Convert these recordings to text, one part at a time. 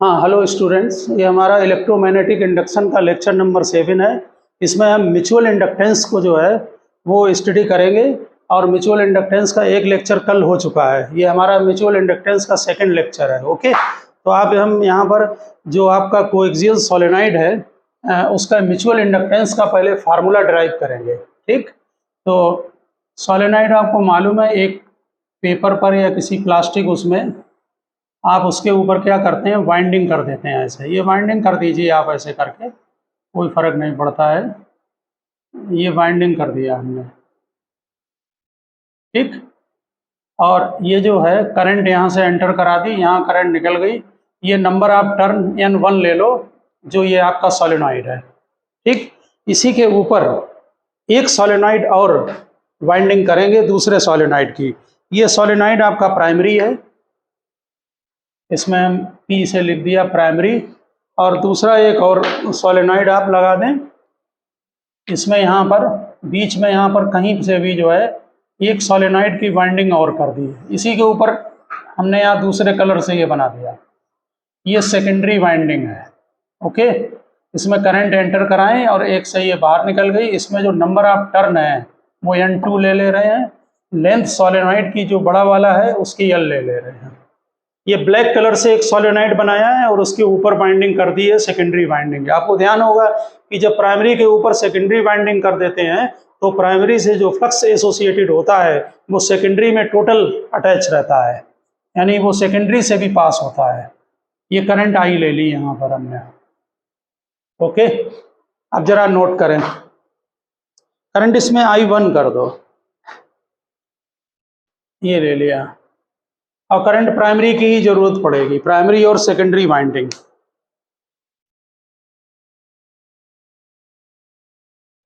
हाँ, hello students, ये हमारा इलेक्ट्रोमैग्नेटिक इंडक्शन का लेक्चर नंबर 7 है। इसमें हम म्यूचुअल इंडक्टेंस को जो है वो स्टडी करेंगे और म्यूचुअल इंडक्टेंस का एक लेक्चर कल हो चुका है। ये हमारा म्यूचुअल इंडक्टेंस का सेकंड लेक्चर है। ओके, तो आप हम यहाँ पर जो आपका कोएक्सियल सोलेनॉइड है उसका म्यूचुअल इंडक्टेंस का पहले फार्मूला ड्राइव करेंगे। ठीक, तो सोलेनॉइड आपको मालूम है, एक पेपर पर या किसी प्लास्टिक उसमें आप उसके ऊपर क्या करते हैं, वाइंडिंग कर देते हैं। ऐसे ये वाइंडिंग कर दीजिए आप, ऐसे करके कोई फर्क नहीं पड़ता है। ये वाइंडिंग कर दिया हमने, ठीक। और ये जो है करंट यहाँ से एंटर करा दी, यहाँ करंट निकल गई। ये नंबर आप टर्न N1 ले लो, जो ये आपका सोलेनॉइड है। ठीक, इसी के ऊपर एक सोलेनॉइड और वाइंडिंग करेंगे दूसरे सोलेनॉइड की। ये सोलेनॉइड आपका प्राइमरी है, इसमें हम P से लिख दिया प्राइमरी। और दूसरा एक और सोलेनॉइड आप लगा दें इसमें, यहाँ पर बीच में, यहाँ पर कहीं से भी जो है एक सोलेनॉइड की वाइंडिंग और कर दी। इसी के ऊपर हमने यहाँ दूसरे कलर से ये बना दिया, ये सेकेंडरी वाइंडिंग है। ओके, इसमें करंट एंटर कराएं और एक से ये बाहर निकल गई। इसमें जो नंबर ऑफ टर्न है वो N2 ले रहे हैं, लेंथ सोलेनॉइड की जो बड़ा वाला है उसकी L ले रहे हैं। ये ब्लैक कलर से एक सोलेनॉइड बनाया है और उसके ऊपर बाइंडिंग कर दी है सेकेंडरी वाइंडिंग। आपको ध्यान होगा कि जब प्राइमरी के ऊपर सेकेंडरी वाइंडिंग कर देते हैं तो प्राइमरी से जो फ्लक्स एसोसिएटेड होता है वो सेकेंडरी में टोटल अटैच रहता है, यानी वो सेकेंडरी से भी पास होता है। ये करंट आई ले ली यहाँ पर हमने। ओके, अब जरा नोट करें, करंट इसमें I1 कर दो, ये ले लिया। और करंट प्राइमरी की ही जरूरत पड़ेगी, प्राइमरी और सेकेंडरी वाइंडिंग।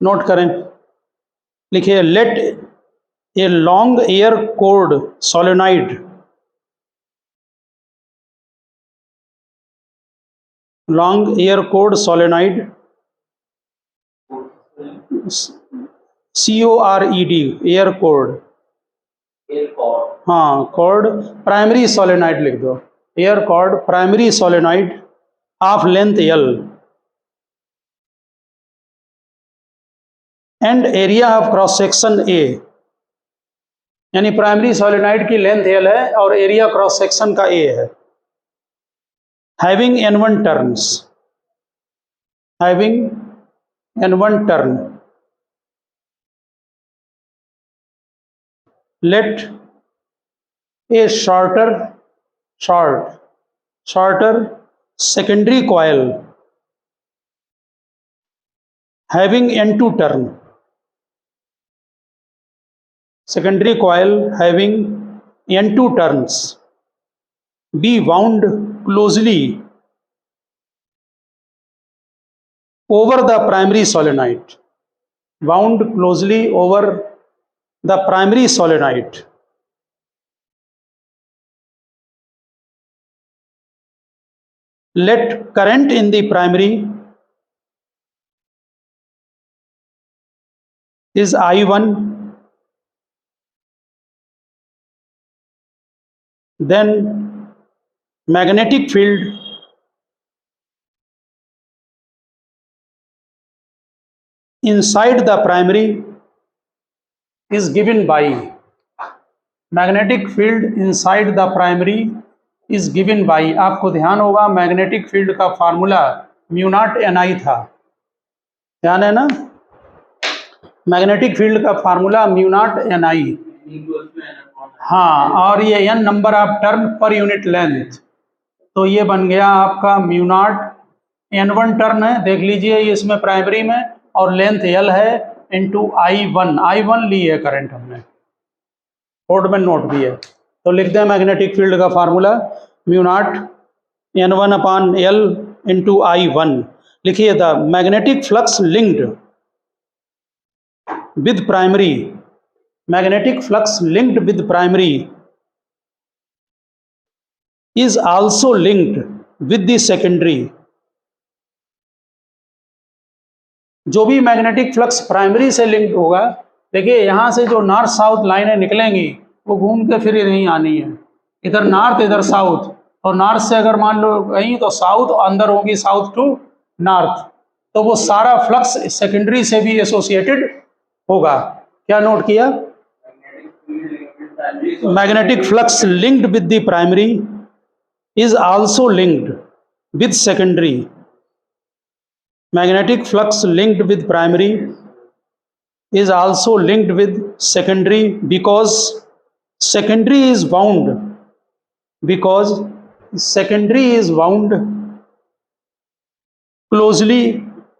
नोट करें, लिखिए, let a long air cored solenoid, long air cored solenoid, CORED, air cored, हाँ कॉर्ड, प्राइमरी सोलेनॉइड लिख दो, air cored primary solenoid of length L and area of cross section A, यानी primary solenoid की length L है और area cross section का A है। Having N1 turns, having N1 turn, let a shorter secondary coil having N2 turn, secondary coil having N2 turns be wound closely over the primary solenoid, wound closely over the primary solenoid. Let current in the primary is I1, then magnetic field inside the primary is given by, magnetic field inside the primary is given by, आपको ध्यान होगा magnetic field का formula μ0 था, ध्यान है ना, magnetic field का formula μ0 हाँ, और ये N number of turn per unit length, तो ये बन गया आपका μ0 N1 टर्न है, देख लीजिए ये इसमें प्राइमरी में, और लेंथ L है इंटू I1 ली है करंट हमने, बोर्ड में नोट भी है। तो लिख दें मैग्नेटिक फील्ड का formula μ0 N1 upon L into I1। लिखिए, the magnetic flux linked with primary, magnetic flux linked with primary is also linked with the secondary। जो भी मैग्नेटिक फ्लक्स प्राइमरी से लिंक्ड होगा, देखिए यहाँ से जो नॉर्थ साउथ लाइनें निकलेंगी वो घूम के फिर नहीं आनी है, इधर नॉर्थ इधर साउथ, और नॉर्थ से अगर मान लो कहीं तो साउथ, अंदर होगी साउथ टू नॉर्थ, तो वो सारा फ्लक्स सेकेंडरी से भी एसोसिएटेड होगा। क्या नोट किया? Magnetic flux linked with the primary is also linked with secondary. Magnetic flux linked with primary is also linked with secondary because secondary is wound closely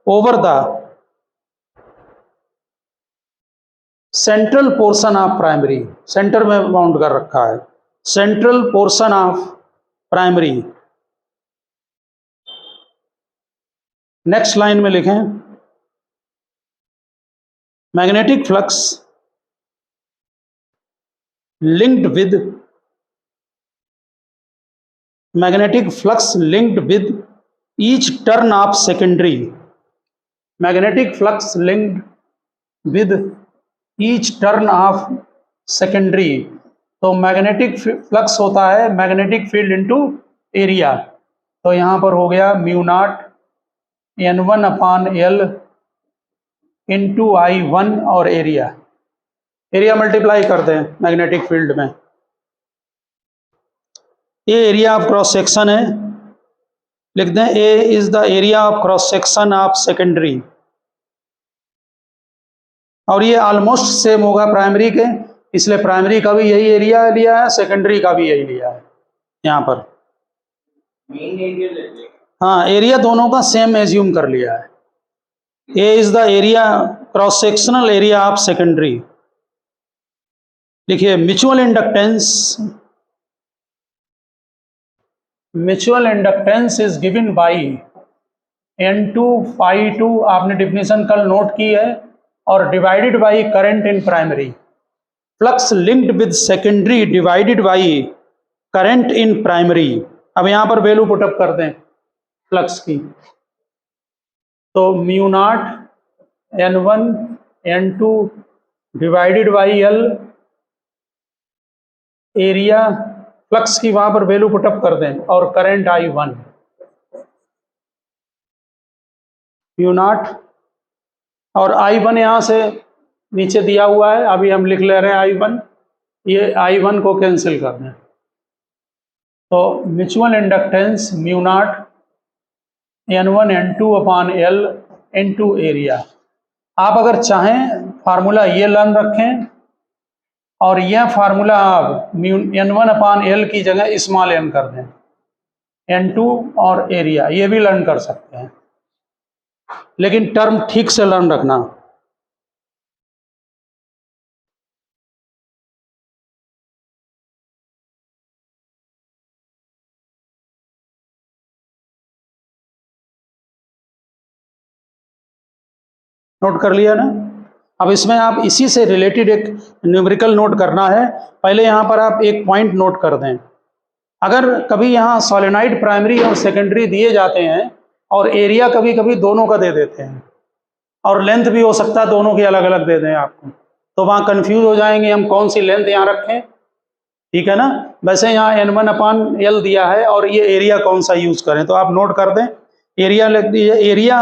over the central portion of primary। Centre में bound कर रखा है, central portion of primary. Next line में लिखें magnetic flux linked with each turn of secondary। magnetic flux linked with each turn of secondary। तो magnetic flux होता है magnetic field into area. तो यहाँ पर हो गया म्यू नॉट N1 अपान L इंटू I1 और एरिया मल्टीप्लाई कर दें मैग्नेटिक फील्ड में। ये एरिया ऑफ क्रॉस सेक्शन है, लिख दें A is the area of cross section of secondary. और ये ऑलमोस्ट सेम होगा प्राइमरी के, इसलिए प्राइमरी का भी यही एरिया लिया है, सेकेंडरी का भी यही लिया है यहाँ पर। हाँ, एरिया दोनों का सेम एज्यूम कर लिया है। A is the area cross sectional area of secondary। लिखिए mutual inductance is given by N2 phi 2, आपने डिफिनेशन कल नोट की है, और divided by current in primary. Flux linked with secondary divided by current in primary. अब यहाँ पर value put up कर दें फ्लक्स की, तो mu not N1 N2 divided by L area, flux की वहां पर वैल्यू पुटअप कर दें, और करंट I1 म्यू नॉट, और I1 यहाँ से नीचे दिया हुआ है, अभी हम लिख ले रहे हैं I1, ये I1 को कैंसिल कर दें। तो mutual inductance mu naught N1 N2 अपान L इंटू एरिया। आप अगर चाहें फार्मूला ये लर्न रखें, और यह फार्मूला आप N1 अपान L की जगह स्मॉल n कर दें, N2 और एरिया, ये भी लर्न कर सकते हैं, लेकिन टर्म ठीक से लर्न रखना। नोट कर लिया ना? अब इसमें आप इसी से रिलेटेड एक न्यूमेरिकल नोट करना है। पहले यहाँ पर आप एक पॉइंट नोट कर दें, अगर कभी यहाँ सोलेनॉइड प्राइमरी और सेकेंडरी दिए जाते हैं, और एरिया कभी कभी दोनों का दे देते हैं, और लेंथ भी हो सकता है दोनों की अलग अलग दे दें आपको, तो वहाँ कंफ्यूज हो जाएंगे हम कौन सी लेंथ यहाँ रखें। ठीक है ना? वैसे यहाँ N1 अपान L दिया है, और ये एरिया कौन सा यूज करें, तो आप नोट कर दें, एरिया लिख दीजिए, एरिया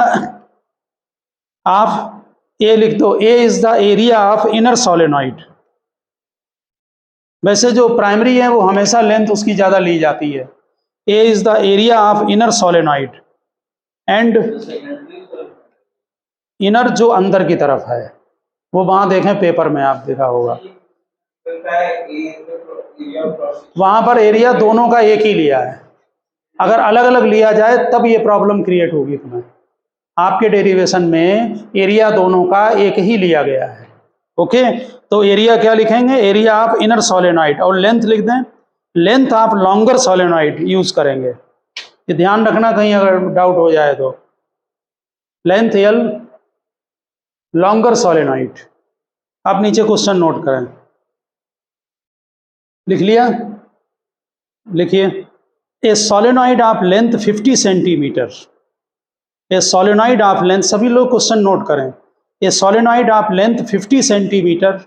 ऑफ ए लिख दो, A is the area of inner solenoid. वैसे जो प्राइमरी है वो हमेशा लेंथ उसकी ज्यादा ली जाती है। A is the area of inner solenoid, and inner जो अंदर की तरफ है, वो वहां देखें पेपर में आप देखा होगा, वहां पर एरिया दोनों का एक ही लिया है। अगर अलग अलग लिया जाए तब ये प्रॉब्लम क्रिएट होगी तुम्हें। आपके डेरिवेशन में एरिया दोनों का एक ही लिया गया है। ओके, तो एरिया क्या लिखेंगे? एरिया ऑफ इनर सोलेनॉइड, और लेंथ लिख दें, length of longer solenoid use करेंगे। ये ध्यान रखना कहीं अगर डाउट हो जाए तो। Length L longer solenoid. आप नीचे क्वेश्चन नोट करें, लिख लिया? लिखिए, ए solenoid of length 50 centimetre, A solenoid of length, सभी लोग क्वेश्चन नोट करें, ए solenoid of length 50 centimetre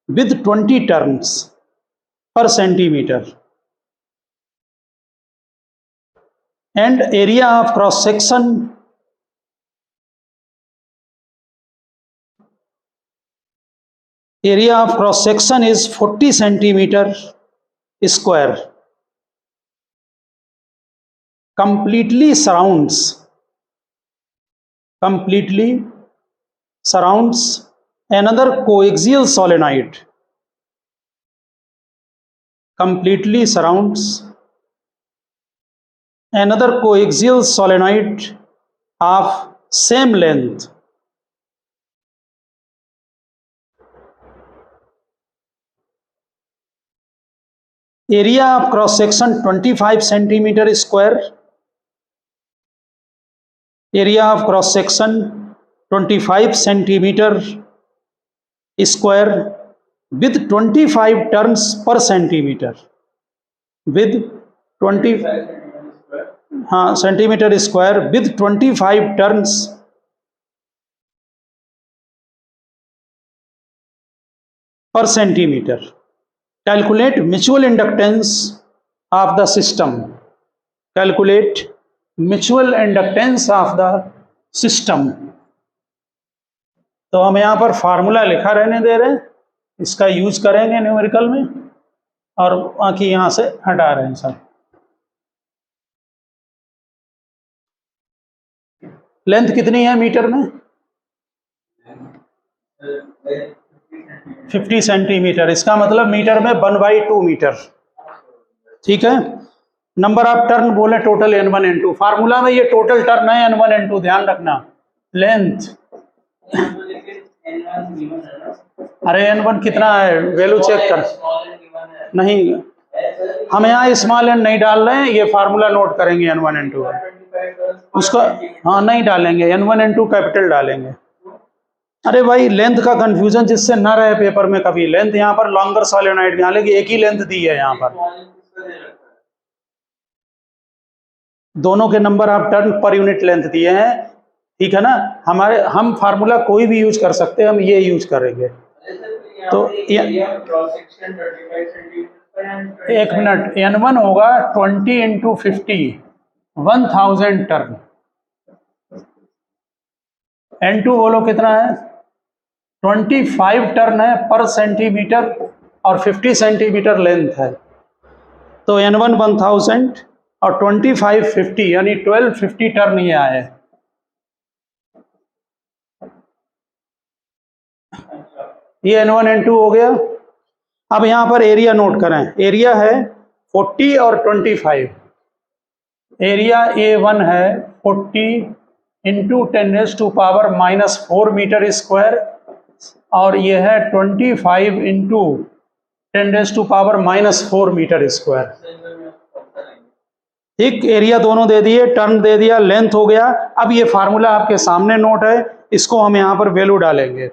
with 20 turns per centimetre and area of cross section is 40 centimeter square. Completely surrounds another coaxial solenoid. Completely surrounds another coaxial solenoid of same length. Area of cross section 25 centimeter square. Area of cross section 25 centimeter square with 25 turns per centimeter. With 20 centimeter square with 25 turns per centimeter. Calculate mutual inductance of the system. Calculate mutual inductance of the system. तो हम यहाँ पर formula लिखा रहने दे रहे हैं, इसका use करेंगे न्यूमेरिकल में, और बाकी यहाँ से हटा रहे हैं सब. लेंथ कितनी है मीटर में? 50 सेंटीमीटर. इसका मतलब मीटर में 1/2 मीटर. ठीक है. नंबर ऑफ टर्न बोले टोटल n1 n2. फार्मूला में ये टोटल टर्न है n1 n2, ध्यान रखना. लेंथ, अरे n1 कितना है वैल्यू चेक कर. नहीं, हम यहाँ स्मॉल n नहीं डाल रहे हैं, ये फार्मूला नोट करेंगे n1 n2. उसको हाँ नहीं डालेंगे, n1 n2 कैपिटल डालेंगे. अरे भाई लेंथ का कंफ्यूजन जिससे ना रहे पेपर में कभी. लेंथ यहाँ पर लॉन्गर सोलेनॉइड, हालांकि एक ही लेंथ दी है यहाँ पर. दोनों के number of turn per unit length दिए हैं. ठीक है ना. हम फार्मूला कोई भी यूज कर सकते हैं, हम ये यूज करेंगे. तो एक मिनट, n1 होगा 20 इंटू 50, 1000 टर्न. n2 बोलो कितना है? 25 टर्न है पर सेंटीमीटर और 50 सेंटीमीटर लेंथ है. तो n1 1000 और 25 50, यानी 1250 टर्न ये आए. ये n1 n2 हो गया. अब यहाँ पर एरिया नोट करें. एरिया है 40 और 25. एरिया A1 है 40 इंटू 10⁻⁻4 मीटर स्क्वायर, और ये है 25 इंटू 10⁻⁻4 मीटर स्क्वायर. ठीक. एरिया दोनों दे दिए, टर्न दे दिया, लेंथ हो गया. अब ये फार्मूला आपके सामने नोट है, इसको हम यहाँ पर वैल्यू डालेंगे.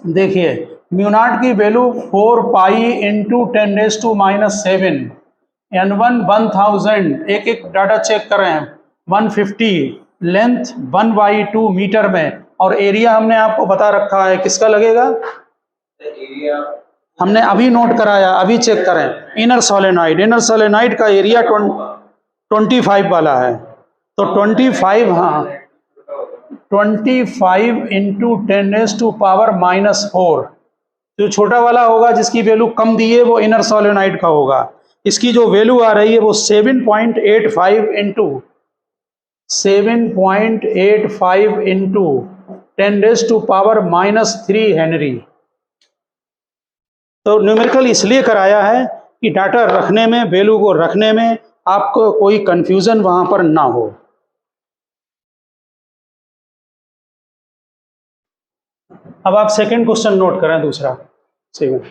देखिए म्यू नॉट की वैल्यू 4 पाई इंटू 10⁻⁻7. n1 1000, एक एक डाटा चेक करें. 150, लेंथ 1/2 मीटर में, और एरिया हमने आपको बता रखा है किसका लगेगा. हमने अभी नोट कराया, अभी चेक करें. इनर सोलेनॉइड का एरिया 25 वाला है. तो 25, हाँ 25 इंटू 10⁻⁻4. जो छोटा वाला होगा जिसकी वैल्यू कम दी है वो इनर सोलेनॉइड का होगा. इसकी जो वैल्यू आ रही है वो 7.85 इंटू 10⁻³ हेनरी. तो न्यूमेरिकल इसलिए कराया है कि डाटा रखने में, वैल्यू को रखने में आपको कोई कंफ्यूजन वहां पर ना हो. अब आप सेकंड क्वेश्चन नोट करें, दूसरा. सेकंड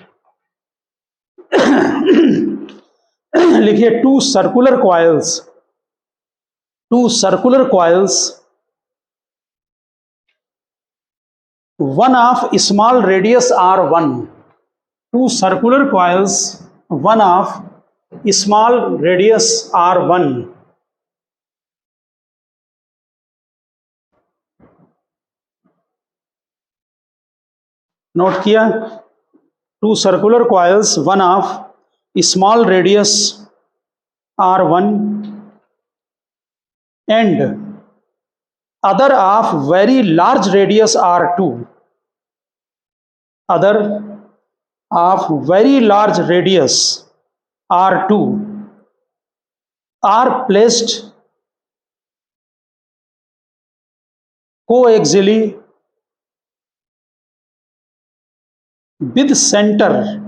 लिखिए. Two circular coils, one of small radius R1. Two circular coils, one of small radius R1. Note किया. Two circular coils, one of small radius r1 and other of very large radius r2, other of very large radius r2 are placed coaxially with center,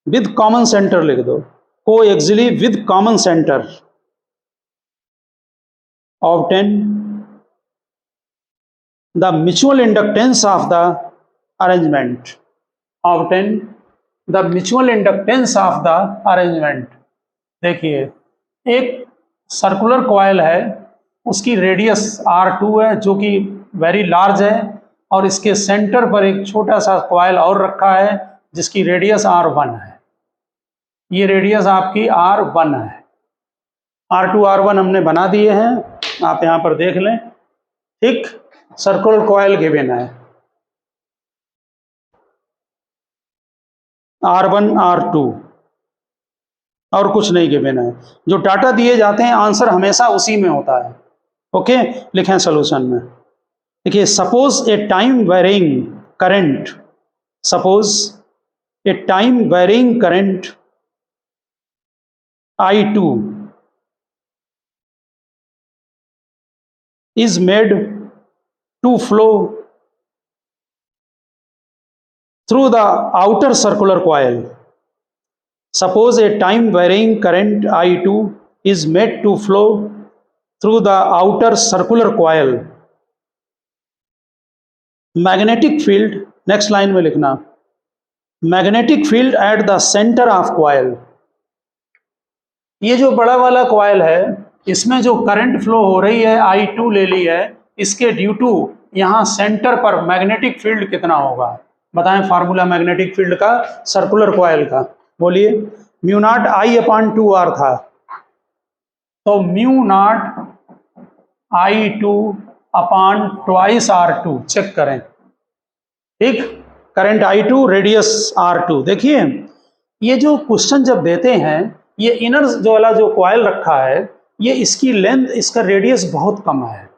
with common center लिख दो, coaxially with common center, obtain the mutual inductance of the arrangement, obtain the mutual inductance of the arrangement। देखिए एक circular coil है, उसकी radius r2 है जो कि very large है, और इसके सेंटर पर एक छोटा सा कॉइल और रखा है जिसकी रेडियस r1 है। ये रेडियस आपकी r1 है। r2 r1 हमने बना दिए हैं, आप यहाँ पर देख लें। ठीक, सर्कुलर कॉइल गिवन है r1 r2 और कुछ नहीं गिवन है। जो डाटा दिए जाते हैं आंसर हमेशा उसी में होता है। ओके, लिखें सोल्यूशन में। देखिए, suppose a time varying current, suppose a time varying current I2 is made to flow through the outer circular coil. Suppose a time varying current I2 is made to flow through the outer circular coil. Magnetic field, next line में लिखना, magnetic field at the center of coil. ये जो बड़ा वाला coil है इसमें जो current flow हो रही है I2 ले ली है, इसके ड्यू टू यहाँ सेंटर पर मैग्नेटिक फील्ड कितना होगा बताएं। फार्मूला मैग्नेटिक फील्ड का सर्कुलर कॉइल का बोलिए। म्यू नॉट I/2R था, तो mu naught I2 upon twice R2 check करें। ठीक, करंट I2 रेडियस R2। देखिए ये जो क्वेश्चन जब देते हैं, ये इनर जो वाला जो कॉइल रखा है ये इसकी लेंथ, इसका रेडियस बहुत कम है,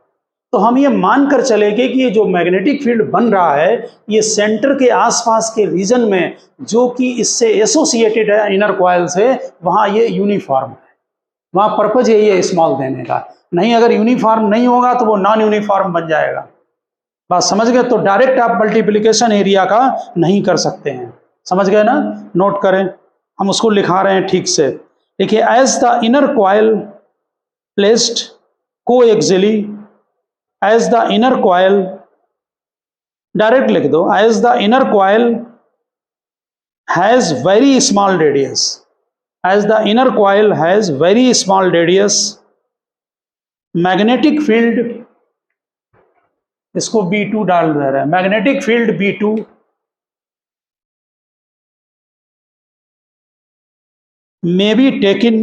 तो हम ये मानकर चलेंगे कि ये जो मैग्नेटिक फील्ड बन रहा है ये सेंटर के आसपास के रीजन में जो कि इससे एसोसिएटेड है इनर कॉइल से, वहाँ ये यूनिफॉर्म है। वहाँ पर्पज यही है स्मॉल देने का। नहीं, अगर यूनिफॉर्म नहीं होगा तो वो नॉन यूनिफॉर्म बन जाएगा। बात समझ गए? तो डायरेक्ट आप मल्टीप्लिकेशन एरिया का नहीं कर सकते हैं, समझ गए ना? नोट करें, हम उसको लिखा रहे हैं ठीक से। देखिए, as the inner coil placed coaxially, as the inner coil, direct लिख दो, as the inner coil has very small radius, as the inner coil has very small radius, magnetic field, इसको B2 डाल दे रहे हैं, magnetic field B2 may be taken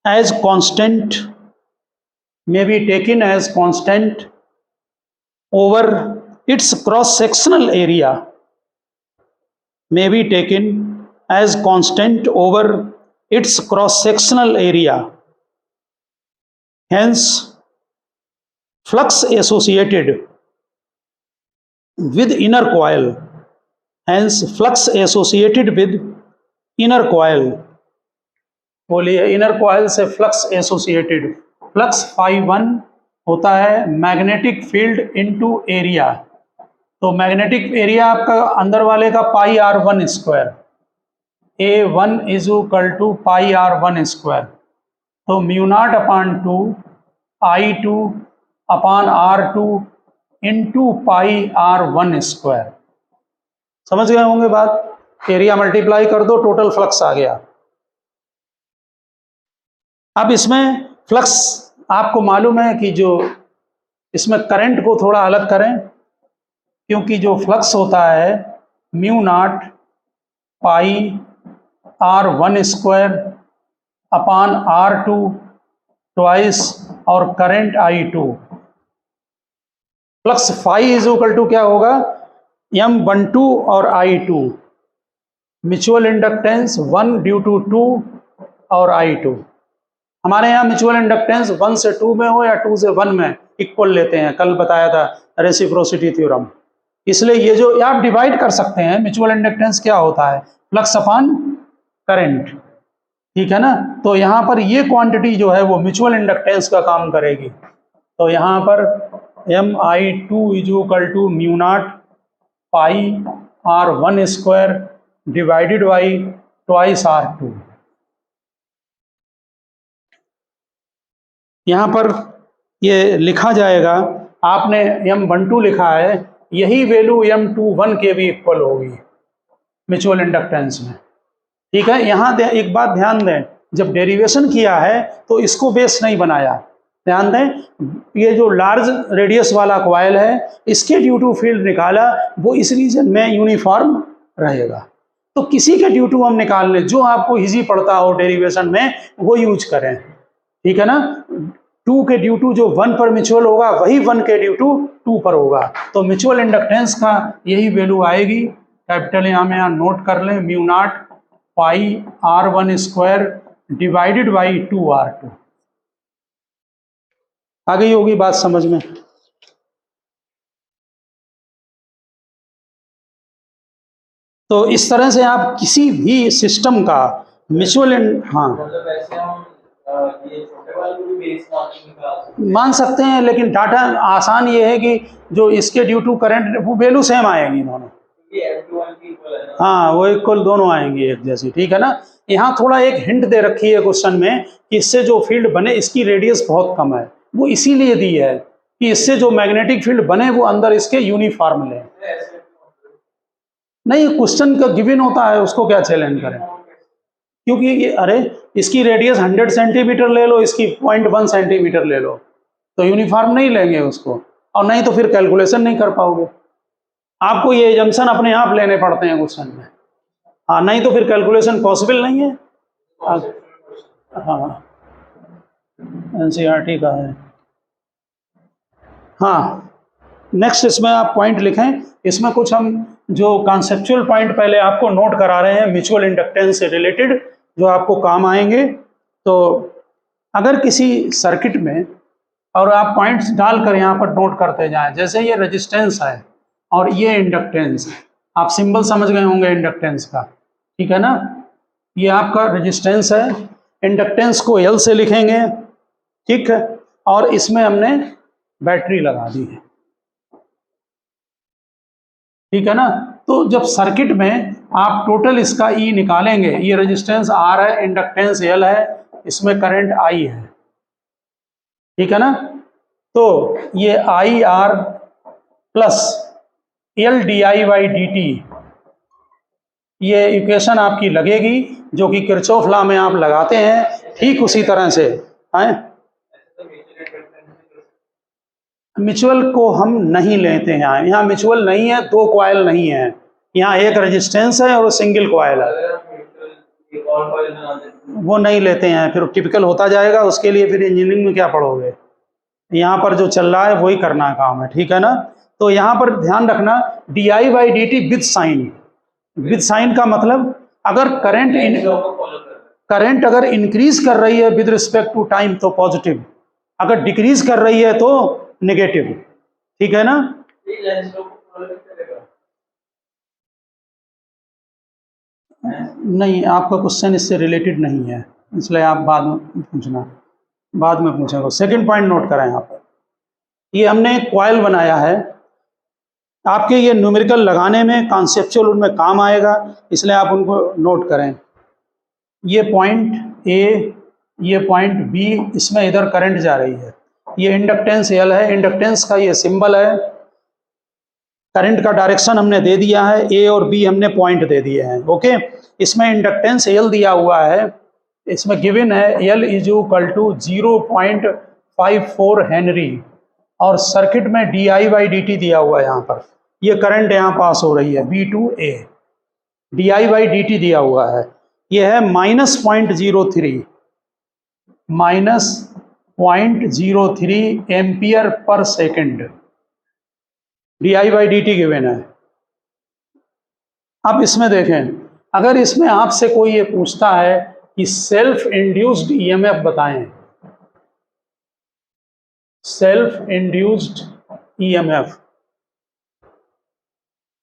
as constant, may be taken as constant over its cross-sectional area, may be taken as constant over its cross-sectional area. Hence, flux associated with inner coil, hence flux associated with inner coil, बोलिए inner coil से flux associated, flux φ1 होता है magnetic field into area. तो magnetic area आपका अंदर वाले का πr1 square, A1 is equal to πr1 square, तो mu naught upon 2 I2 upon R2 into πr1 square. समझ गए होंगे बात? एरिया मल्टीप्लाई कर दो, टोटल फ्लक्स आ गया। अब इसमें फ्लक्स आपको मालूम है कि जो इसमें करंट को थोड़ा अलग करें, क्योंकि जो फ्लक्स होता है mu naught πr1 square upon R2 twice और current I2, flux φ is equal to क्या होगा, M12 और I2, mutual inductance 1 due to 2 और I2। हमारे यहाँ म्यूचुअल इंडक्टेंस 1 से 2 में हो या 2 से 1 में इक्वल लेते हैं, कल बताया था रेसिप्रोसिटी थ्योरम। इसलिए ये जो आप डिवाइड कर सकते हैं, म्यूचुअल इंडक्टेंस क्या होता है, फ्लक्स अपॉन करंट, ठीक है ना। तो यहाँ पर ये क्वांटिटी जो है वो म्यूचुअल इंडक्टेंस का काम करेगी। तो यहाँ पर Mi2 = mu naught pi R1 square divided by twice R2। यहाँ पर ये लिखा जाएगा, आपने M12 लिखा है, यही वैल्यू M21 के भी इक्वल होगी म्यूचुअल इंडक्टेंस में, ठीक है। यहाँ एक बात ध्यान दें, जब डेरिवेशन किया है तो इसको बेस नहीं बनाया, ध्यान दें। ये जो लार्ज रेडियस वाला कॉइल है, इसके ड्यू टू फील्ड निकाला, वो इस रीजन में यूनिफॉर्म रहेगा। तो किसी के ड्यू टू हम निकाल लें, जो आपको इजी पड़ता हो डेरिवेशन में वो यूज करें, ठीक है ना। 2 के ड्यू टू जो 1 पर म्यूचुअल होगा, वही 1 के ड्यू टू 2 पर होगा। तो म्यूचुअल इंडक्टेंस का यही वैल्यू आएगी, कैपिटल यहाँ नोट कर लें, mu naught pi R1 square divided by 2R2। आ गई होगी बात समझ में। तो इस तरह से आप किसी भी सिस्टम का म्यूचुअल मान सकते हैं, लेकिन डाटा आसान ये है कि जो इसके ड्यू टू करंट वो वैल्यू सेम आएगी दोनों, हाँ वो इक्वल दोनों आएंगी एक जैसी, ठीक है ना। यहाँ थोड़ा एक हिंट दे रखी है क्वेश्चन में कि इससे जो फील्ड बने इसकी रेडियस बहुत कम है, वो इसीलिए दी है कि इससे जो मैग्नेटिक फील्ड बने वो अंदर इसके यूनिफॉर्म ले। नहीं, क्वेश्चन का गिवन होता है, उसको क्या चैलेंज करें, क्योंकि ये अरे इसकी रेडियस 100 सेंटीमीटर ले लो, इसकी 0.1 सेंटीमीटर ले लो, तो यूनिफॉर्म नहीं लेंगे उसको, और नहीं तो फिर कैलकुलेशन नहीं कर पाओगे। आपको ये एजम्पशन अपने आप लेने पड़ते हैं क्वेश्चन में, हाँ, नहीं तो फिर कैलकुलेशन पॉसिबल नहीं है। हाँ NCERT का है। हाँ, नेक्स्ट इसमें आप पॉइंट लिखें, इसमें कुछ हम जो कॉन्सेप्चुअल पॉइंट पहले आपको नोट करा रहे हैं म्यूचुअल इंडक्टेंस से रिलेटेड, जो आपको काम आएंगे। तो अगर किसी सर्किट में, और आप पॉइंट्स डालकर यहाँ पर नोट करते जाएं, जैसे ये रेजिस्टेंस है और ये इंडक्टेंस है, आप सिंबल समझ गए होंगे इंडक्टेंस का, ठीक है ना। ये आपका रेजिस्टेंस है, इंडक्टेंस को L से लिखेंगे, ठीक है, और इसमें हमने बैटरी लगा दी है, ठीक है ना। तो जब सर्किट में आप टोटल इसका E निकालेंगे, ये रेजिस्टेंस R है, इंडक्टेंस L है, इसमें करंट I है, ठीक है ना। तो ये IR प्लस L di/dt, ये इक्वेशन आपकी लगेगी जो कि किरचॉफ लॉ में आप लगाते हैं, ठीक उसी तरह से है। म्यूचुअल को हम नहीं लेते हैं, यहाँ म्यूचुअल नहीं है, 2 कॉइल नहीं है, यहाँ एक रेजिस्टेंस है और सिंगल कॉइल है, वो नहीं लेते हैं, फिर टिपिकल होता जाएगा। उसके लिए फिर इंजीनियरिंग में क्या पढ़ोगे, यहाँ पर जो चल रहा है वही करना काम है, ठीक है ना। तो यहाँ पर ध्यान रखना, di/dt विद साइन का मतलब, अगर करंट अगर इंक्रीज कर रही है विद रिस्पेक्ट टू टाइम तो पॉजिटिव, अगर डिक्रीज कर रही है तो नेगेटिव, ठीक है ना। नहीं, आपका क्वेश्चन इससे रिलेटेड नहीं है, इसलिए आप बाद में पूछना, बाद में पूछेंगे। सेकंड पॉइंट नोट करें यहाँ पर, ये हमने एक कॉइल बनाया है, आपके ये न्यूमेरिकल लगाने में, कॉन्सेप्चुअल उनमें काम आएगा, इसलिए आप उनको नोट करें। ये पॉइंट A, ये पॉइंट B, इसमें इधर करंट जा रही है, ये इंडक्टेंस L है, इंडक्टेंस का ये सिंबल है, करंट का डायरेक्शन हमने दे दिया है, A और B हमने पॉइंट दे दिए हैं, ओके। इसमें इंडक्टेंस L दिया हुआ है, इसमें गिवन है L = 0.54 हेनरी, और सर्किट में di/dt दिया हुआ है, यहाँ पर ये करंट यहाँ पास हो रही है V2A, di/dt दिया हुआ है, ये है -0.03 ampere per second, di/dt given है। अब इसमें देखें, अगर इसमें आपसे कोई ये पूछता है कि सेल्फ इंड्यूस्ड ईएमएफ बताएं, सेल्फ इंड्यूस्ड ईएमएफ,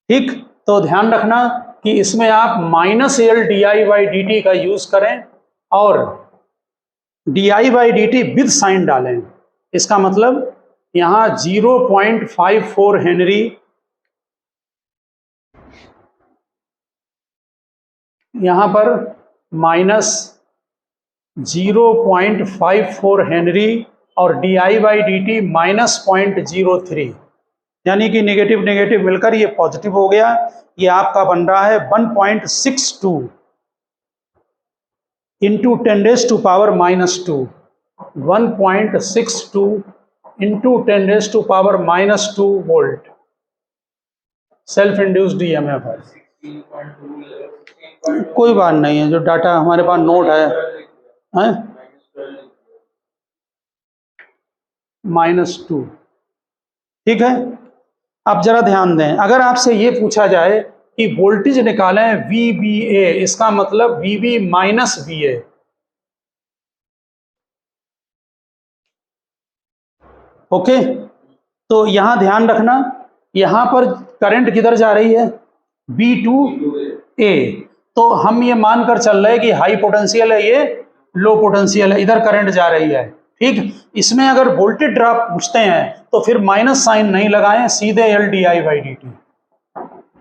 ठीक, तो ध्यान रखना कि इसमें आप -L/di/dt का यूज करें और di/dt विद साइन डालें। इसका मतलब यहां 0.54 हेनरी, यहां पर -0.54 हेनरी और di/dt -0.03, यानी कि नेगेटिव नेगेटिव मिलकर ये पॉजिटिव हो गया। ये आपका बन रहा है 1.62 into 10⁻², 1.62 into 10⁻² volt self induced EMF है। कोई बात नहीं है, जो डाटा हमारे पास नोट है -2, ठीक है। अब जरा ध्यान दें, अगर आपसे ये पूछा जाए कि वोल्टेज निकालें VBA, इसका मतलब VB माइनस VA, ओके, तो यहां ध्यान रखना, यहां पर करंट किधर जा रही है, B टू A, तो हम ये मानकर चल रहे हैं कि हाई पोटेंशियल है, ये लो पोटेंशियल है, इधर करंट जा रही है, ठीक। इसमें अगर वोल्टेज ड्रॉप पूछते हैं तो फिर माइनस साइन नहीं लगाएं, सीधे L/di/dt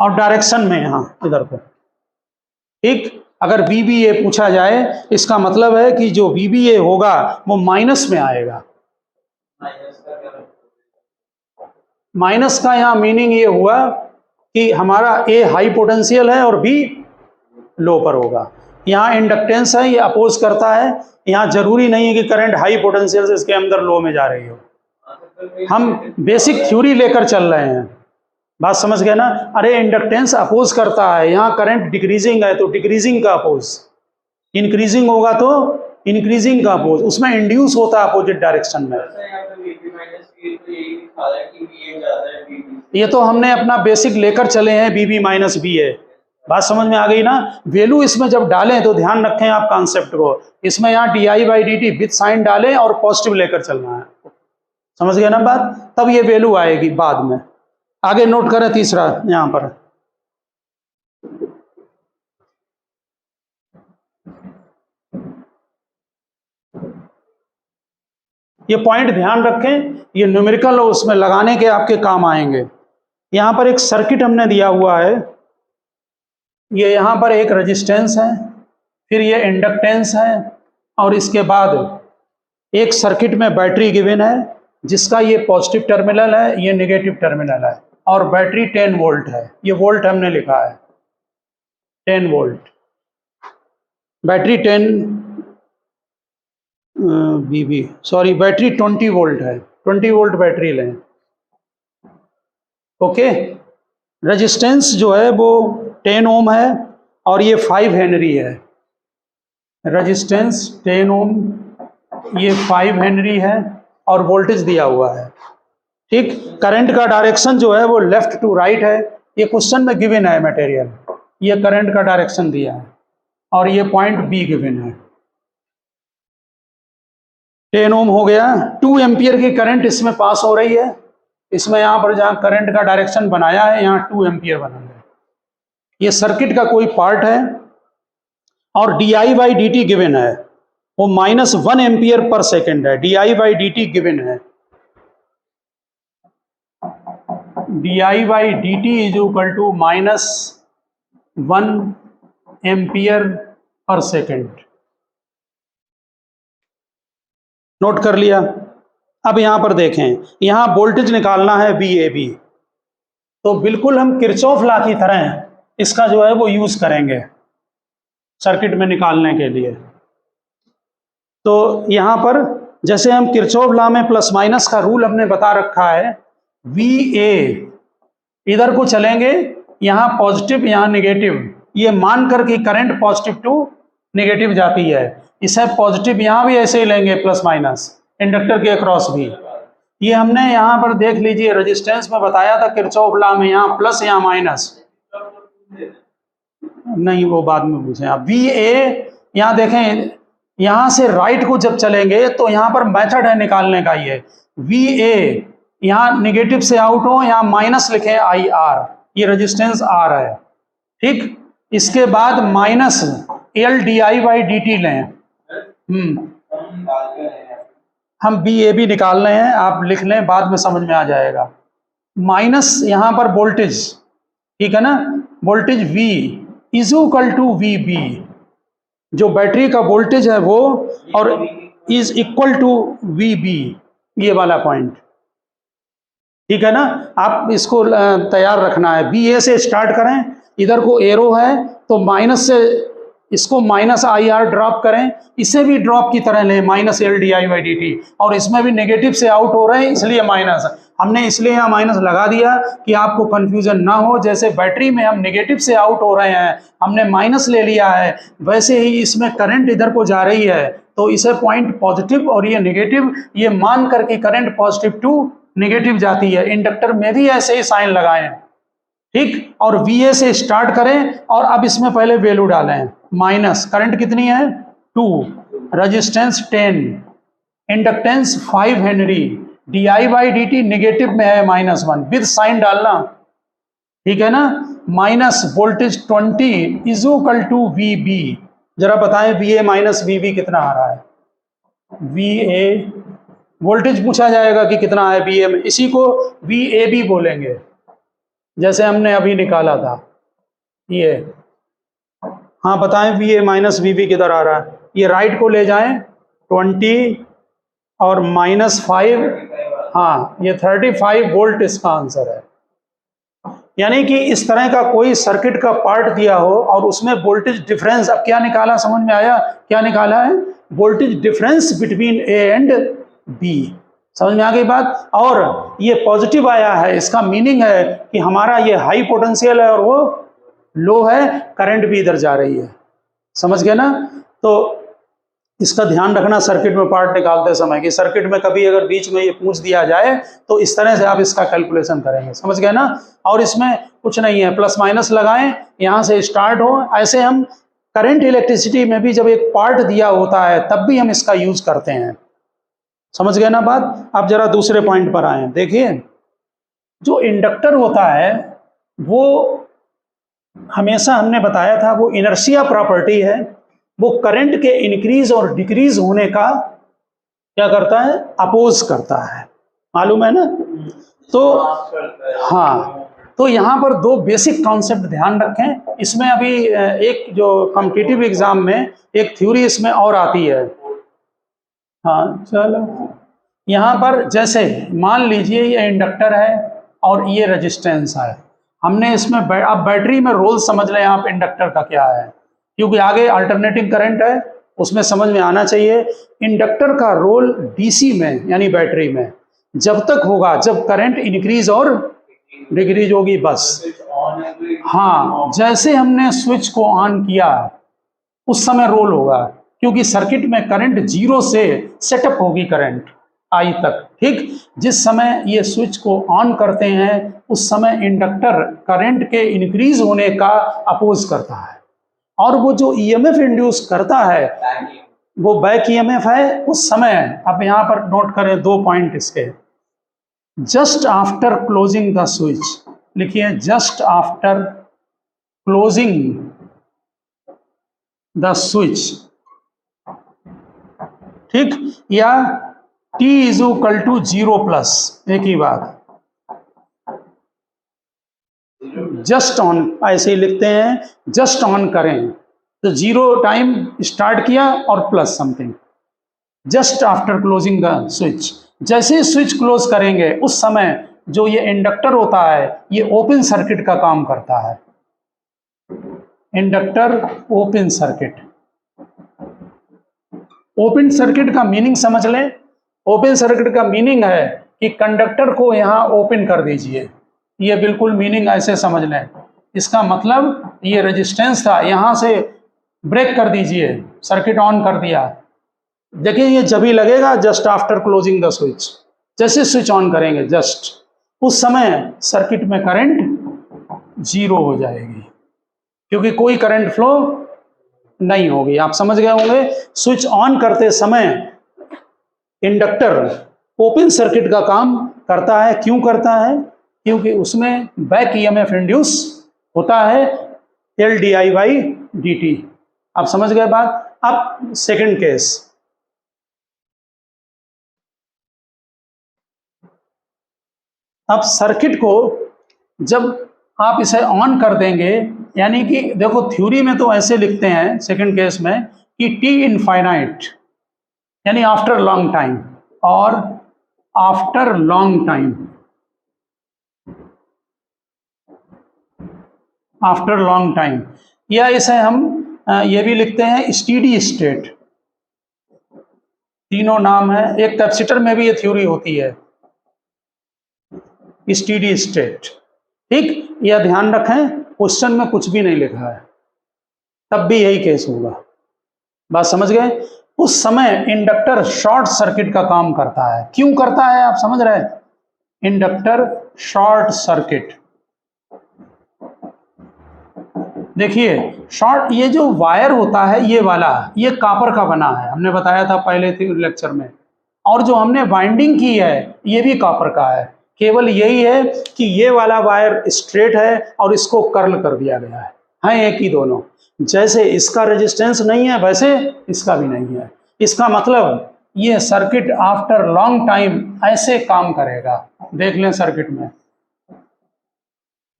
और डायरेक्शन में यहां इधर को, ठीक। अगर VBA पूछा जाए, इसका मतलब है कि जो VBA होगा वो माइनस में आएगा। माइनस का यहाँ मीनिंग ये हुआ कि हमारा A हाई पोटेंशियल है और B लो पर होगा। यहाँ इंडक्टेंस है, ये अपोज करता है, यहाँ जरूरी नहीं है कि करंट हाई पोटेंशियल से इसके अंदर लो में जा रही हो, हम बेसिक थ्योरी लेकर चल रहे हैं, बात समझ गए ना। अरे इंडक्टेंस अपोज करता है, यहाँ करंट डिक्रीजिंग है तो डिक्रीजिंग का अपोज, इंक्रीजिंग होगा तो इंक्रीजिंग का अपोज, उसमें इंड्यूस होता है अपोजिट डायरेक्शन में। ये तो हमने अपना बेसिक लेकर चले हैं, BB माइनस BA, बात समझ में आ गई ना। वैल्यू इसमें जब डालें तो ध्यान रखें आप कॉन्सेप्ट को, इसमें यहाँ di/dt विद साइन डालें और पॉजिटिव लेकर चलना है, समझ गए ना बात, तब ये वैल्यू आएगी बाद में। आगे नोट करें तीसरा, यहां पर ये पॉइंट ध्यान रखें, ये न्यूमेरिकल और उसमें लगाने के आपके काम आएंगे। यहां पर एक सर्किट हमने दिया हुआ है, ये यहां पर एक रेजिस्टेंस है, फिर ये इंडक्टेंस है, और इसके बाद एक सर्किट में बैटरी गिवन है जिसका ये पॉजिटिव टर्मिनल है, ये नेगेटिव टर्मिनल है, और बैटरी 10 वोल्ट है, ये वोल्ट हमने लिखा है 10 वोल्ट, बैटरी 10 बैटरी 20 वोल्ट है, 20 वोल्ट बैटरी लें, ओके। रेजिस्टेंस जो है वो 10 ओम है और ये 5 हेनरी है, रेजिस्टेंस 10 ओम, ये 5 हेनरी है और वोल्टेज दिया हुआ है, ठीक। करंट का डायरेक्शन जो है वो लेफ्ट टू राइट है, ये क्वेश्चन में गिवन है मटेरियल, ये करंट का डायरेक्शन दिया है और ये पॉइंट B गिवन है। 10 ओम हो गया, 2 एम्पियर की करंट इसमें पास हो रही है, इसमें यहाँ पर जहाँ करंट का डायरेक्शन बनाया है यहाँ 2 एम्पियर बना है, ये सर्किट का कोई पार्ट है, और di/dt गिवन है, वो -1 एम्पियर पर सेकेंड है, di/dt गिवन है, di/dt is equal to -1 ampere per second, note कर लिया। अब यहां पर देखें, यहां वोल्टेज निकालना है VAB, तो बिल्कुल हम किरचॉफ लॉ की तरह इसका जो है वो यूज करेंगे सर्किट में निकालने के लिए। तो यहां पर जैसे हम किरचॉफ लॉ में प्लस माइनस का रूल हमने बता रखा है, VA इधर को चलेंगे, यहां पॉजिटिव यहां नेगेटिव, ये मानकर कि करंट पॉजिटिव टू नेगेटिव जाती है, इसे पॉजिटिव यहां भी ऐसे ही लेंगे प्लस माइनस, इंडक्टर के अक्रॉस भी। ये हमने यहां पर देख लीजिए रेजिस्टेंस में बताया था किरचॉफ लॉ में, यहां प्लस यहां माइनस, नहीं, वो बाद में पूछें आप। वी ए, यहाँ देखें, यहाँ से राइट को जब चलेंगे तो यहाँ पर मेथड है निकालने का। ये वी ए यहाँ निगेटिव से आउट हो, यहाँ माइनस लिखें आई आर, ये रेजिस्टेंस आर है, ठीक। इसके बाद minus L D I by D T लें। हम बी ए भी निकाल रहे हैं, आप लिख लें, बाद में समझ में आ जाएगा। माइनस यहाँ पर वोल्टेज, ठीक है ना, voltage V is equal to V B, जो बैटरी का वोल्टेज है वो, और is equal to V B, ये वाला पॉइंट, ठीक है ना। आप इसको तैयार रखना है। बी ए से स्टार्ट करें, इधर को एरो है तो माइनस से इसको माइनस आई आर ड्रॉप करें, इसे भी ड्रॉप की तरह लें, minus L D I by D T, और इसमें भी नेगेटिव से आउट हो रहे हैं इसलिए माइनस। हमने इसलिए यहाँ माइनस लगा दिया कि आपको कंफ्यूजन ना हो। जैसे बैटरी में हम नेगेटिव से आउट हो रहे हैं, हमने माइनस ले लिया है, वैसे ही इसमें करंट इधर को जा रही है, तो इसे पॉइंट पॉजिटिव और ये नेगेटिव, ये मान करके करंट पॉजिटिव टू नेगेटिव जाती है। इंडक्टर में भी ऐसे ही साइन लगाएं, ठीक। और वी ए से स्टार्ट करें और अब इसमें पहले वैल्यू डालें। माइनस करंट कितनी है 2, resistance 10, inductance 5 henry, D I by D T negative में है -1, विद साइन डालना, ठीक है ना। Minus voltage 20 is equal to V B. जरा बताएं V A minus V B कितना आ रहा है। वी ए वोल्टेज पूछा जाएगा कि कितना है वी ए में, इसी को वी ए बी बोलेंगे, जैसे हमने अभी निकाला था ये। हाँ बताएं V A minus V B किधर आ रहा है। ये राइट को ले जाएं 20 और -5, हाँ ये 35 वोल्ट इसका आंसर है। यानी कि इस तरह का कोई सर्किट का पार्ट दिया हो और उसमें वोल्टेज डिफरेंस, अब क्या निकाला समझ में आया, क्या निकाला है, voltage difference between A and B. समझ में आ गई बात। और ये पॉजिटिव आया है, इसका मीनिंग है कि हमारा ये हाई पोटेंशियल है और वो लो है, करंट भी इधर जा रही है। समझ गए ना। तो इसका ध्यान रखना सर्किट में पार्ट निकालते समय, कि सर्किट में कभी अगर बीच में ये पूछ दिया जाए तो इस तरह से आप इसका कैलकुलेशन करेंगे। समझ गए ना। और इसमें कुछ नहीं है, प्लस माइनस लगाएं, यहाँ से स्टार्ट हो। ऐसे हम करंट इलेक्ट्रिसिटी में भी जब एक पार्ट दिया होता है तब भी हम इसका यूज करते हैं। समझ गए ना बात। आप जरा दूसरे पॉइंट पर आए। देखिए जो इंडक्टर होता है वो हमेशा हमने बताया था वो इनर्शिया प्रॉपर्टी है, वो करंट के इंक्रीज और डिक्रीज होने का क्या करता है, अपोज करता है, मालूम है ना। तो हाँ, तो यहाँ पर दो बेसिक कॉन्सेप्ट ध्यान रखें। इसमें अभी एक जो कॉम्पिटिटिव एग्जाम में एक थ्योरी इसमें और आती है। हाँ चलो, यहाँ पर जैसे मान लीजिए ये इंडक्टर है और ये रेजिस्टेंस है। हमने इसमें अब बैटरी में रोल समझ लें आप इंडक्टर का क्या है, क्योंकि आगे अल्टरनेटिंग करंट है, उसमें समझ में आना चाहिए। इंडक्टर का रोल डीसी में यानी बैटरी में जब तक होगा जब करंट इंक्रीज और डिक्रीज होगी, बस। हाँ, जैसे हमने स्विच को ऑन किया उस समय रोल होगा, क्योंकि सर्किट में करंट 0 से सेटअप होगी करंट आई तक, ठीक। जिस समय ये स्विच को ऑन करते हैं उस समय इंडक्टर करंट के इंक्रीज होने का अपोज करता है, और वो जो ईएमएफ इंड्यूस करता है वो बैक ईएमएफ है उस समय। अब यहाँ पर नोट करें 2 पॉइंट इसके। Just after closing the switch, लिखिए just after closing the switch, ठीक, या T इज इक्वल टू 0+, एक ही बात, जस्ट ऑन ऐसे ही लिखते हैं, जस्ट ऑन करें तो 0 टाइम स्टार्ट किया और plus something, just after closing the switch. जैसे स्विच क्लोज करेंगे उस समय जो ये इंडक्टर होता है ये ओपन सर्किट का काम करता है। Inductor open circuit, open circuit का मीनिंग समझ लें। ओपन सर्किट का मीनिंग है कि कंडक्टर को यहाँ ओपन कर दीजिए, ये बिल्कुल मीनिंग ऐसे समझ लें। इसका मतलब ये रेजिस्टेंस था, यहाँ से ब्रेक कर दीजिए, सर्किट ऑन कर दिया। देखिए ये जब ही लगेगा just after closing the switch, जैसे स्विच ऑन करेंगे जस्ट उस समय सर्किट में करंट 0 हो जाएगी। क्योंकि कोई करंट फ्लो नहीं होगी। आप समझ गए होंगे। स्विच ऑन करते समय इंडक्टर ओपन सर्किट का काम करता है। क्यों करता है? क्योंकि उसमें बैक ईएमएफ इंड्यूस होता है L D I by D T. आप समझ गए बात। अब सेकंड केस, अब सर्किट को जब आप इसे ऑन कर देंगे, यानी कि देखो थ्योरी में तो ऐसे लिखते हैं सेकंड केस में कि टी इनफाइनाइट यानी आफ्टर लॉन्ग टाइम, और after long time, after long time, या इसे हम ये भी लिखते हैं स्टीडी स्टेट। तीनों नाम है। एक कैपेसिटर में भी ये थ्योरी होती है, स्टीडी स्टेट। ठीक, यह ध्यान रखें, क्वेश्चन में कुछ भी नहीं लिखा है, तब भी यही केस होगा। बात समझ गए। उस समय इंडक्टर शॉर्ट सर्किट का काम करता है। क्यों करता है? आप समझ रहे हैं। इंडक्टर शॉर्ट सर्किट, देखिए शॉर्ट, ये जो वायर होता है ये वाला, ये कॉपर का बना है, हमने बताया था पहले लेक्चर में, और जो हमने वाइंडिंग की है ये भी कॉपर का है। केवल यही है कि ये वाला वायर स्ट्रेट है और इसको कर्ल कर दिया गया है एक ही दोनों। जैसे इसका रेजिस्टेंस नहीं है वैसे इसका भी नहीं है। इसका मतलब ये सर्किट आफ्टर लॉन्ग टाइम ऐसे काम करेगा। देख लें सर्किट में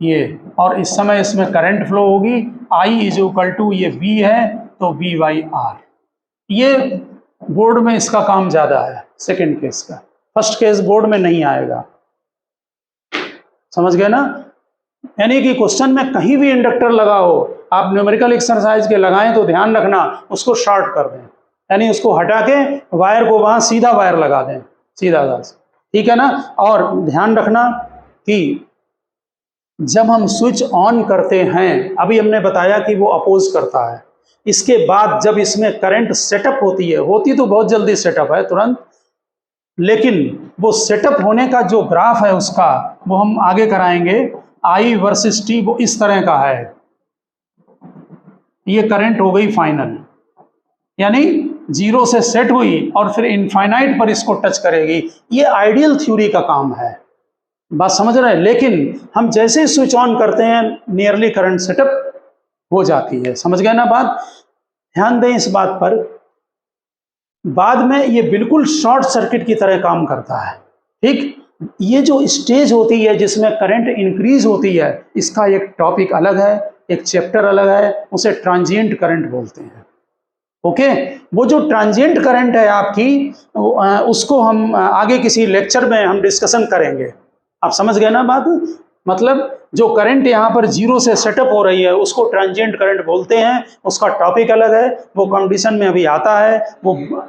ये, और इस समय इसमें करंट फ्लो होगी। I इज इक्वल टू, ये V है तो V बाई R। ये बोर्ड में इसका काम ज्यादा है सेकंड केस का, फर्स्ट केस बोर्ड में नहीं आएगा। समझ गए ना। यानी कि क्वेश्चन में कहीं भी इंडक्टर लगा हो, आप न्यूमेरिकल एक्सरसाइज के लगाएं तो ध्यान रखना उसको शॉर्ट कर दें, यानी उसको हटा के वायर को वहां सीधा वायर लगा दें, सीधा सा। ठीक है ना। और ध्यान रखना कि जब हम स्विच ऑन करते हैं, अभी हमने बताया कि वो अपोज करता है, इसके बाद जब इसमें करंट सेटअप होती तो बहुत जल्दी सेटअप है तुरंत, लेकिन वो सेटअप होने का जो ग्राफ है उसका वो हम आगे कराएंगे। I वर्सेस T वो इस तरह का है। ये करंट हो गई फाइनल, यानी जीरो से सेट हुई और फिर इनफाइनाइट पर इसको टच करेगी। ये आइडियल थ्योरी का काम है। बात समझ रहे हैं। लेकिन हम जैसे ही स्विच ऑन करते हैं नियरली करंट सेटअप हो जाती है। समझ गए ना बात। ध्यान दें इस बात पर। बाद में ये बिल्कुल शॉर्ट सर्किट की तरह काम करता है। ठीक, ये जो स्टेज होती है जिसमें करंट इंक्रीज होती है, इसका एक टॉपिक अलग है, एक चैप्टर अलग है, उसे ट्रांजिएंट करंट बोलते हैं। ओके, वो जो ट्रांजिएंट करंट है आपकी, उसको हम आगे किसी लेक्चर में हम डिस्कशन करेंगे। आप समझ गए ना बात। मतलब जो करंट यहाँ पर जीरो से सेटअप हो रही है उसको ट्रांजिएंट करंट बोलते हैं, उसका टॉपिक अलग है, वो कंडीशन में अभी आता है। वो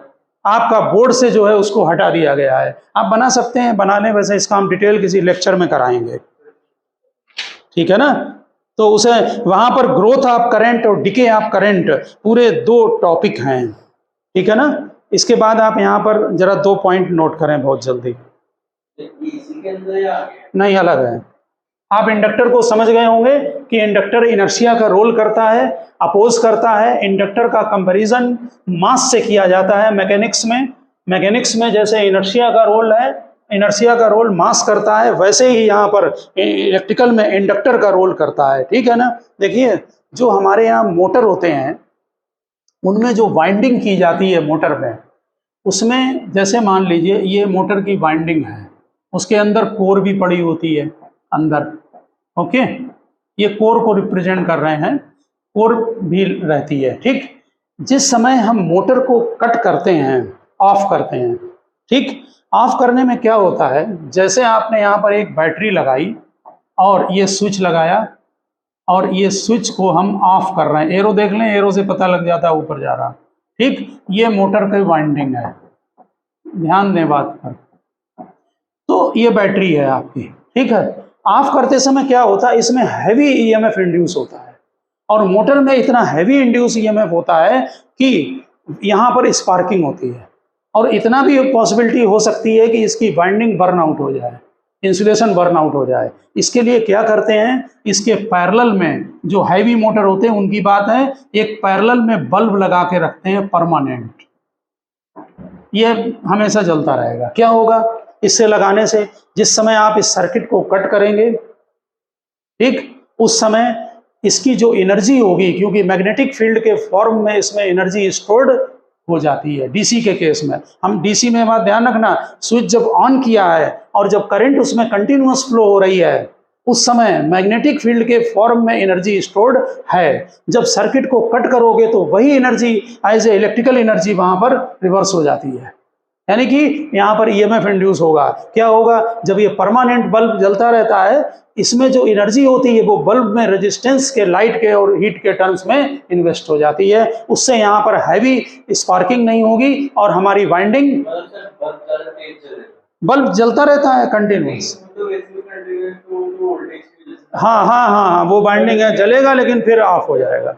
आपका बोर्ड से जो है उसको हटा दिया गया है। आप बना सकते हैं, बना लें, वैसे इसका हम डिटेल किसी लेक्चर में कराएंगे। ठीक है ना। तो उसे वहां पर ग्रोथ ऑफ करंट और डिके ऑफ करंट पूरे दो टॉपिक हैं। ठीक है ना। इसके बाद आप यहाँ पर जरा 2 पॉइंट नोट करें बहुत जल्दी। नहीं, अलग है। आप इंडक्टर को समझ गए होंगे कि इंडक्टर इनर्शिया का रोल करता है, अपोज करता है। इंडक्टर का कंपैरिजन मास से किया जाता है मैकेनिक्स में। मैकेनिक्स में जैसे इनर्शिया का रोल है, इनर्शिया का रोल मास करता है, वैसे ही यहाँ पर इलेक्ट्रिकल में इंडक्टर का रोल करता है। ठीक है ना। देखिए जो हमारे यहाँ मोटर होते हैं उनमें जो वाइंडिंग की जाती है मोटर में, उसमें जैसे मान लीजिए ये मोटर की वाइंडिंग है, उसके अंदर कोर भी पड़ी होती है अंदर। ओके, ये कोर को रिप्रेजेंट कर रहे हैं, कोर भी रहती है। ठीक, जिस समय हम मोटर को कट करते हैं, ऑफ करते हैं, ठीक, ऑफ करने में क्या होता है, जैसे आपने यहाँ पर एक बैटरी लगाई और ये स्विच लगाया और ये स्विच को हम ऑफ कर रहे हैं। एरो देख लें, एरो से पता लग जाता है ऊपर जा रहा। ठीक, ये मोटर की वाइंडिंग है, ध्यान दें बात पर। तो ये बैटरी है आपकी। ठीक है, ऑफ करते समय क्या होता है, इसमें हैवी ईएमएफ इंड्यूस होता है, और मोटर में इतना हैवी इंड्यूस ईएमएफ होता है कि यहाँ पर स्पार्किंग होती है, और इतना भी पॉसिबिलिटी हो सकती है कि इसकी वाइंडिंग बर्न आउट हो जाए। इंसुलेशन बर्न आउट हो जाए। इसके लिए क्या करते हैं, इसके पैरेलल में जो हैवी मोटर होते हैं उनकी बात है, एक पैरेलल में बल्ब लगा के रखते हैं परमानेंट, ये हमेशा जलता रहेगा। क्या होगा इससे लगाने से, जिस समय आप इस सर्किट को कट करेंगे, ठीक, उस समय इसकी जो एनर्जी होगी, क्योंकि मैग्नेटिक फील्ड के फॉर्म में इसमें एनर्जी स्टोर्ड हो जाती है डीसी के केस में। हम डीसी में बात ध्यान रखना, स्विच जब ऑन किया है और जब करंट उसमें कंटिन्यूअस फ्लो हो रही है, उस समय मैग्नेटिक फील्ड के फॉर्म में एनर्जी स्टोर्ड है। जब सर्किट को कट करोगे तो वही energy as a electrical energy वहां पर रिवर्स हो जाती है, यानी कि यहाँ पर ईएमएफ इंड्यूस होगा। क्या होगा, जब ये परमानेंट बल्ब जलता रहता है, इसमें जो एनर्जी होती है वो बल्ब में रेजिस्टेंस के, लाइट के और हीट के टर्म्स में इन्वेस्ट हो जाती है। उससे यहाँ पर हैवी स्पार्किंग नहीं होगी और हमारी वाइंडिंग, बल्ब जलता रहता है कंटिन्यूस। हाँ हाँ हाँ हाँ, वो वाइंडिंग है, जलेगा लेकिन फिर ऑफ हो जाएगा।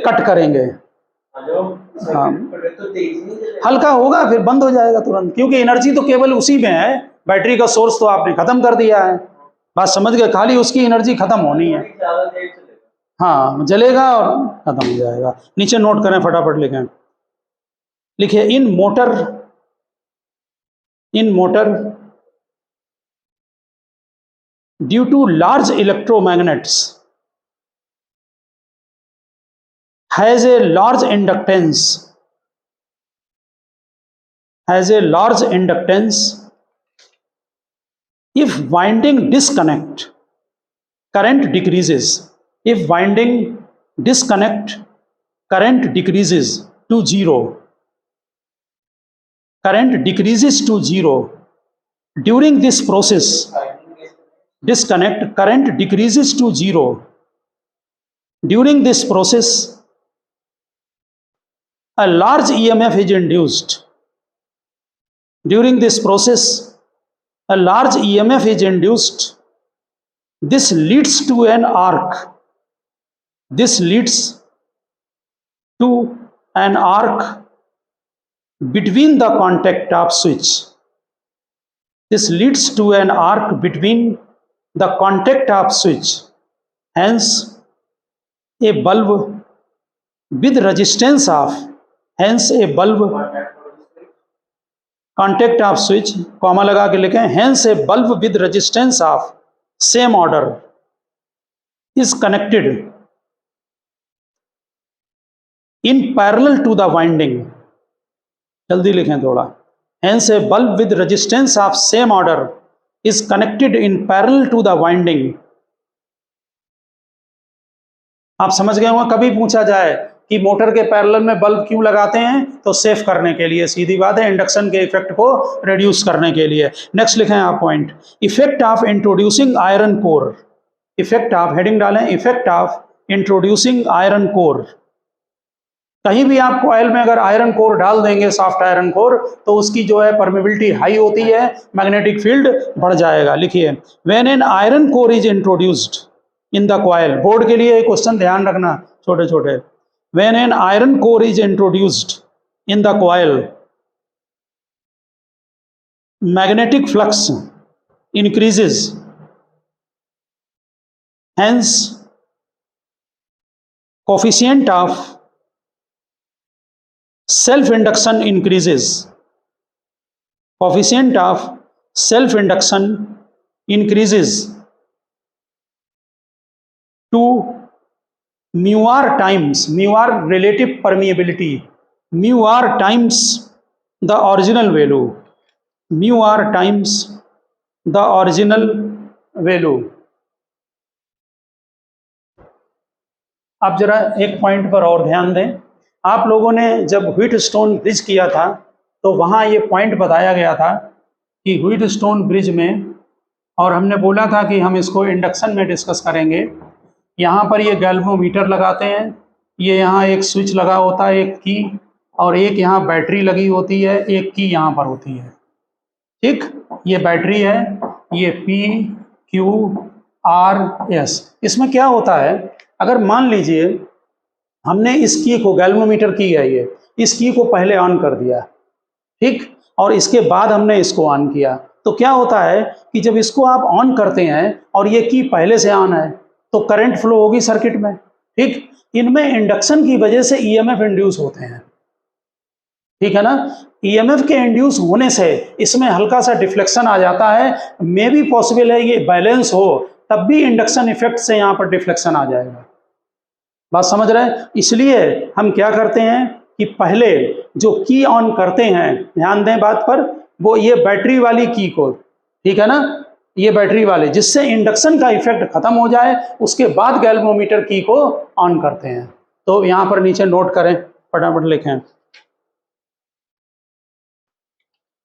कट करेंगे, हाँ, हल्का होगा फिर बंद हो जाएगा तुरंत, क्योंकि एनर्जी तो केवल उसी में है, बैटरी का सोर्स तो आपने खत्म कर दिया है। बात समझ गए, खाली उसकी एनर्जी खत्म होनी है। हाँ, जलेगा और खत्म हो जाएगा। नीचे नोट करें, फटाफट लिखें, लिखिए in motor due to large electromagnets has a large inductance if winding disconnect, current decreases. If winding disconnect, current decreases to zero. Current decreases to zero. During this process, disconnect, current decreases to zero. During this process, a large EMF is induced. During this process, a large EMF is induced. This leads to an arc. This leads to an arc between the contact of switch. This leads to an arc between the contact of switch. Hence, a bulb with resistance of, hence a bulb, contact of switch, comma लगा के लिखें, hence a bulb with resistance of same order is connected in parallel to the winding. जल्दी लिखें थोड़ा, hence a bulb with resistance of same order is connected in parallel to the winding. आप समझ गए होंगे, कभी पूछा जाए कि मोटर के पैरेलल में बल्ब क्यों लगाते हैं, तो सेफ करने के लिए, सीधी बात है, इंडक्शन के इफेक्ट को रिड्यूस करने के लिए। नेक्स्ट लिखें आप point, effect of introducing iron core. Effect of, heading डालें, effect of introducing iron core. कहीं भी आप कॉइल में अगर आयरन कोर डाल देंगे, सॉफ्ट आयरन कोर, तो उसकी जो है परमिबिलिटी हाई होती है, मैग्नेटिक फील्ड बढ़ जाएगा। लिखिए, when an iron core is introduced in the coil, board के लिए क्वेश्चन ध्यान रखना छोटे छोटे, when an iron core is introduced in the coil, magnetic flux increases, hence coefficient of self induction increases. Coefficient of self induction increases to mu r times, mu r relative permeability, mu r times the original value, mu r times the original value. आप जरा एक point पर और ध्यान दें, आप लोगों ने जब व्हीटस्टोन ब्रिज किया था तो वहाँ ये पॉइंट बताया गया था कि व्हीटस्टोन ब्रिज में, और हमने बोला था कि हम इसको इंडक्शन में डिस्कस करेंगे। यहाँ पर ये गैल्वेनोमीटर लगाते हैं, ये यहाँ एक स्विच लगा होता है, एक की, और एक यहाँ बैटरी लगी होती है, एक की यहाँ पर होती है, ठीक, ये बैटरी है, ये PQRS। इसमें क्या होता है, अगर मान लीजिए हमने इस की को, गैल्वेनोमीटर की है ये, इस की को पहले ऑन कर दिया, ठीक, और इसके बाद हमने इसको ऑन किया, तो क्या होता है कि जब इसको आप ऑन करते हैं और ये की पहले से ऑन है तो करंट फ्लो होगी सर्किट में, ठीक। इनमें इंडक्शन की वजह से ईएमएफ इंड्यूस होते हैं, ठीक है ना। ईएमएफ के इंड्यूस होने से इसमें हल्का सा डिफ्लेक्शन आ जाता है, मे भी पॉसिबल है ये बैलेंस हो तब भी इंडक्शन इफेक्ट से यहाँ पर डिफ्लेक्शन आ जाएगा। बात समझ रहे हैं? इसलिए हम क्या करते हैं कि पहले जो की ऑन करते हैं, ध्यान दें बात पर, वो ये बैटरी वाली की को, ठीक है ना, ये बैटरी वाले, जिससे इंडक्शन का इफेक्ट खत्म हो जाए, उसके बाद गैल्वेनोमीटर की को ऑन करते हैं। तो यहाँ पर नीचे नोट करें, फटाफट लिखें।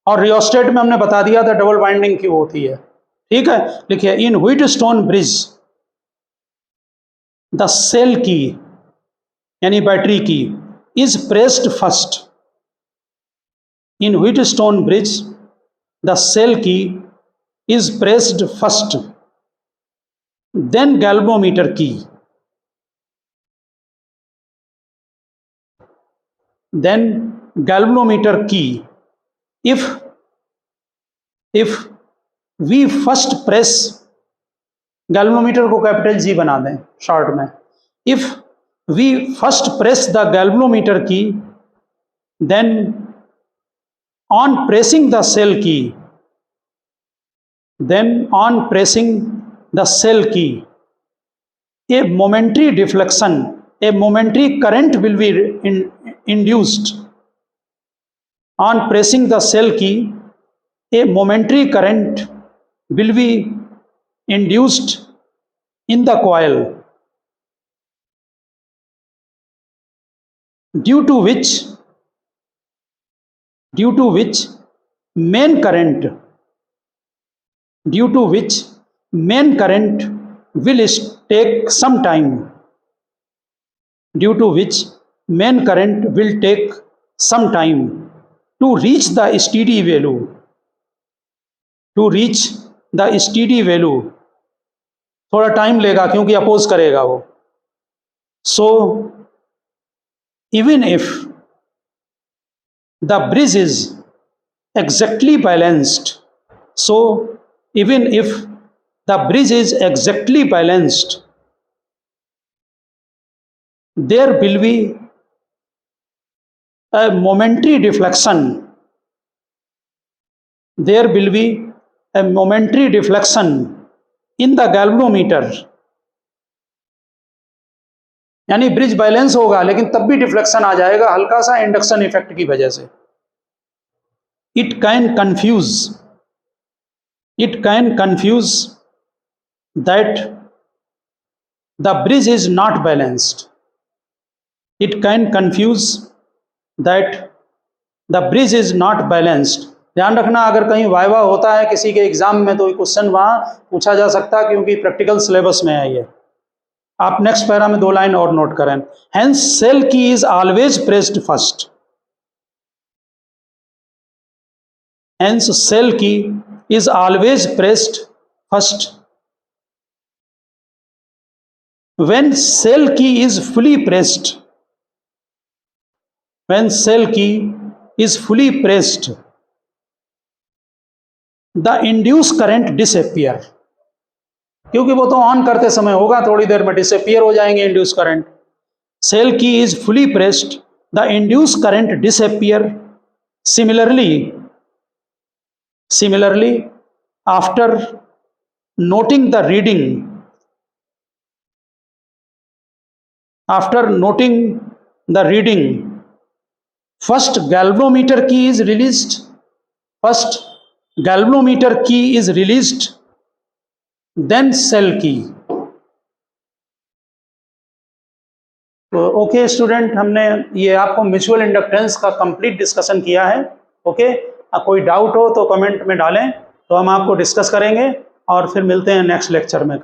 और रियोस्टेट में हमने बता दिया था डबल वाइंडिंग की होती है, ठीक है। लिखिए, in Wheatstone bridge the cell की यानी बैटरी की is pressed first. In Wheatstone bridge the cell की is pressed first, then galvanometer key, then galvanometer key. If we first press, galvanometer को कैपिटल G बना दें शॉर्ट में, if we first press the galvanometer key, then on pressing the cell key, then on pressing the cell key, a momentary deflection, a momentary current will be induced. On pressing the cell key, a momentary current will be induced in the coil, due to which main current will take some time, due to which main current will take some time to reach the steady value, थोड़ा time लेगा क्योंकि oppose करेगा वो। So even if the bridge is exactly balanced, there will be a momentary deflection, in the galvanometer, यानी bridge balance होगा लेकिन तब भी डिफ्लेक्शन आ जाएगा हल्का सा इंडक्शन इफेक्ट की वजह से। It can confuse that the bridge is not balanced. It can confuse that the bridge is not balanced. ध्यान रखना, अगर कहीं वाइवा होता है किसी के एग्जाम में तो क्वेश्चन वहाँ पूछा जा सकता है क्योंकि प्रैक्टिकल सिलेबस में है ये। आप नेक्स्ट पैरा में 2 लाइन और नोट करें। Hence cell key is always pressed first. Hence cell key is always pressed first. When cell key is fully pressed, the induced current disappear. क्योंकि वो तो ऑन करते समय होगा, थोड़ी देर में डिसअपियर हो जाएंगे इंड्यूस करंट। सेल की is fully pressed, the induce current disappear. Similarly after noting the reading, first galvanometer की इज रिलीज्ड, देन सेल की। तो ओके स्टूडेंट, हमने ये आपको म्यूचुअल इंडक्टेंस का कंप्लीट डिस्कशन किया है। ओके, कोई डाउट हो तो कमेंट में डालें, तो हम आपको डिस्कस करेंगे और फिर मिलते हैं नेक्स्ट लेक्चर में।